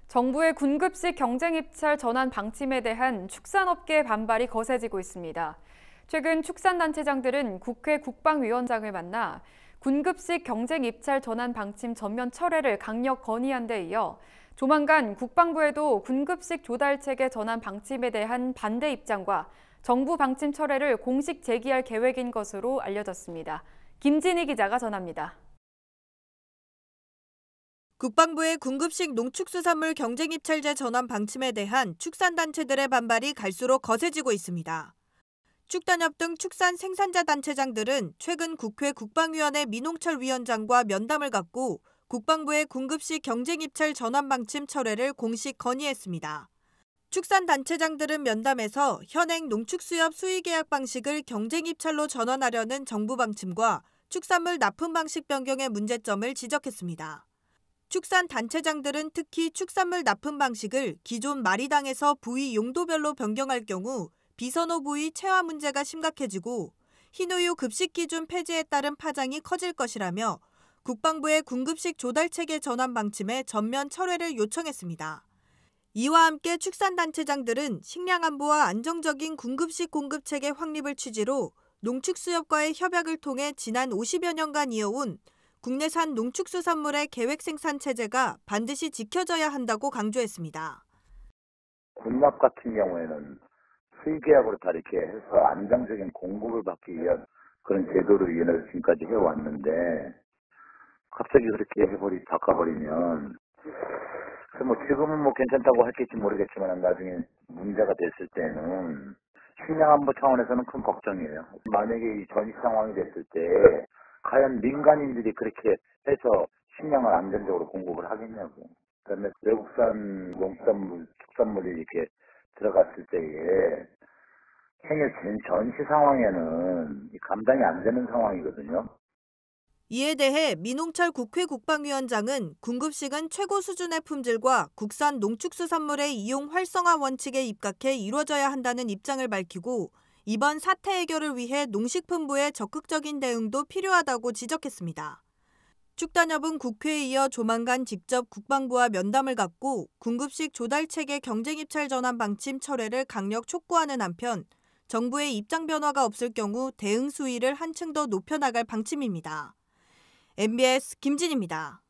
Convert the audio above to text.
정부의 군급식 경쟁 입찰 전환 방침에 대한 축산업계의 반발이 거세지고 있습니다. 최근 축산단체장들은 국회 국방위원장을 만나 군급식 경쟁 입찰 전환 방침 전면 철회를 강력 건의한 데 이어 조만간 국방부에도 군급식 조달 체계 전환 방침에 대한 반대 입장과 정부 방침 철회를 공식 제기할 계획인 것으로 알려졌습니다. 김진희 기자가 전합니다. 국방부의 군급식 농축수산물 경쟁입찰제 전환 방침에 대한 축산단체들의 반발이 갈수록 거세지고 있습니다. 축단협 등 축산 생산자 단체장들은 최근 국회 국방위원회 민홍철 위원장과 면담을 갖고 국방부의 군급식 경쟁입찰 전환 방침 철회를 공식 건의했습니다. 축산단체장들은 면담에서 현행 농축수협 수의계약 방식을 경쟁입찰로 전환하려는 정부 방침과 축산물 납품 방식 변경의 문제점을 지적했습니다. 축산단체장들은 특히 축산물 납품 방식을 기존 마리당에서 부위 용도별로 변경할 경우 비선호 부위 체화 문제가 심각해지고 흰우유 급식 기준 폐지에 따른 파장이 커질 것이라며 국방부의 군급식 조달체계 전환 방침의 전면 철회를 요청했습니다. 이와 함께 축산단체장들은 식량 안보와 안정적인 군급식 공급체계 확립을 취지로 농축수협과의 협약을 통해 지난 50여 년간 이어온 국내산 농축수산물의 계획 생산 체제가 반드시 지켜져야 한다고 강조했습니다. 군납 같은 경우에는 수의계약으로 다 이렇게 해서 안정적인 공급을 받기 위한 그런 제도로 인해서 지금까지 해왔는데 갑자기 그렇게 바꿔버리면 지금은 괜찮다고 할지 모르겠지만 나중에 문제가 됐을 때는 식량 안보 차원에서는 큰 걱정이에요. 만약에 이 전시 상황이 됐을 때 과연 민간인들이 그렇게 해서 식량을 안전적으로 공급을 하겠냐고. 그다음에 외국산 농산물, 축산물이 이렇게 들어갔을 때에 생일 전시 상황에는 감당이 안 되는 상황이거든요. 이에 대해 민홍철 국회 국방위원장은 군급식은 최고 수준의 품질과 국산 농축수산물의 이용 활성화 원칙에 입각해 이루어져야 한다는 입장을 밝히고 이번 사태 해결을 위해 농식품부의 적극적인 대응도 필요하다고 지적했습니다. 축단협은 국회에 이어 조만간 직접 국방부와 면담을 갖고 군급식 조달체계 경쟁입찰 전환 방침 철회를 강력 촉구하는 한편 정부의 입장 변화가 없을 경우 대응 수위를 한층 더 높여나갈 방침입니다. MBS 김진희입니다.